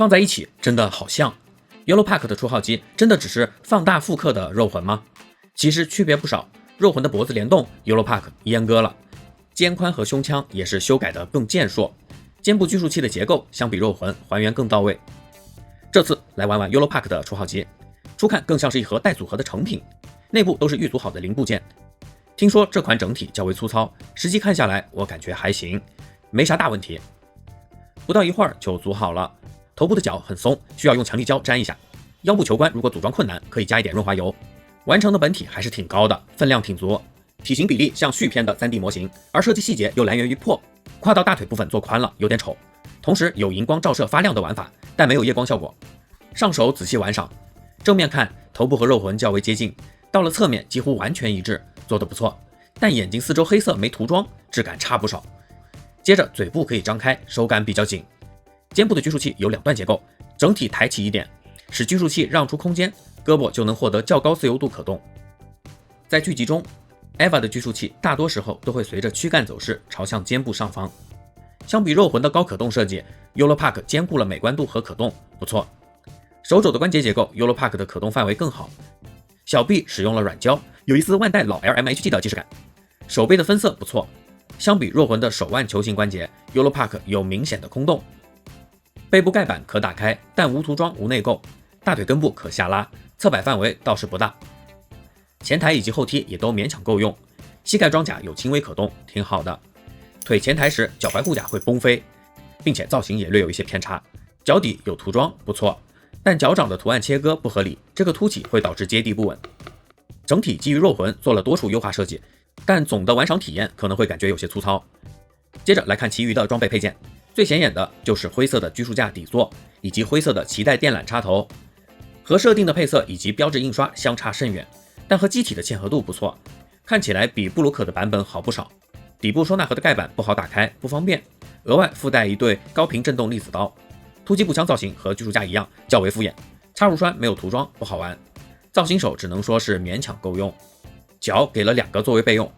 放在一起真的好像。Yellowpack 的出号机真的只是放大复刻的肉魂吗？其实区别不少，肉魂的脖子联动 Yellowpack 阉割了，肩宽和胸腔也是修改的更健硕，肩部拘束器的结构相比肉魂还原更到位。这次来玩玩 Yellowpack 的出号机，初看更像是一盒带组合的成品，内部都是预组好的零部件。听说这款整体较为粗糙，实际看下来我感觉还行，没啥大问题。不到一会儿就组好了，头部的角很松，需要用强力胶粘一下。腰部球冠如果组装困难，可以加一点润滑油。完成的本体还是挺高的，分量挺足，体型比例像续篇的 3D 模型，而设计细节又来源于破，跨到大腿部分做宽了，有点丑。同时有荧光照射发亮的玩法，但没有夜光效果。上手仔细玩赏，正面看头部和肉魂较为接近，到了侧面几乎完全一致，做得不错。但眼睛四周黑色没涂装，质感差不少。接着嘴部可以张开，手感比较紧。肩部的拘束器有2段结构，整体抬起一点，使拘束器让出空间，胳膊就能获得较高自由度可动。在剧集中 EVA 的拘束器大多时候都会随着躯干走势朝向肩部上方。相比肉魂的高可动设计， Yellowpack 兼顾了美观度和可动，不错。手肘的关节结构 Yellowpack 的可动范围更好，小臂使用了软胶，有一丝万代老 LMHG 的既视感。手背的分色不错，相比肉魂的手腕球形关节 Yellowpack 有明显的空洞。背部盖板可打开，但无涂装无内购，大腿根部可下拉，侧摆范围倒是不大。前抬以及后踢也都勉强够用，膝盖装甲有轻微可动，挺好的。腿前抬时脚踝护甲会崩飞，并且造型也略有一些偏差。脚底有涂装不错，但脚掌的图案切割不合理，这个凸起会导致接地不稳。整体基于肉魂做了多处优化设计，但总的玩赏体验可能会感觉有些粗糙。接着来看其余的装备配件，最显眼的就是灰色的拘束架底座以及灰色的脐带电缆插头，和设定的配色以及标志印刷相差甚远，但和机体的嵌合度不错，看起来比布鲁克的版本好不少。底部收纳盒的盖板不好打开，不方便，额外附带一对高频震动粒子刀。突击步枪造型和拘束架一样，较为敷衍，插入栓没有涂装，不好玩。造型手只能说是勉强够用，脚给了2个作为备用。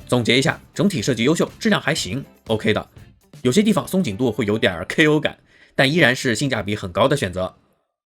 总结一下，整体设计优秀，质量还行 ，OK 的。有些地方松紧度会有点 KO 感，但依然是性价比很高的选择。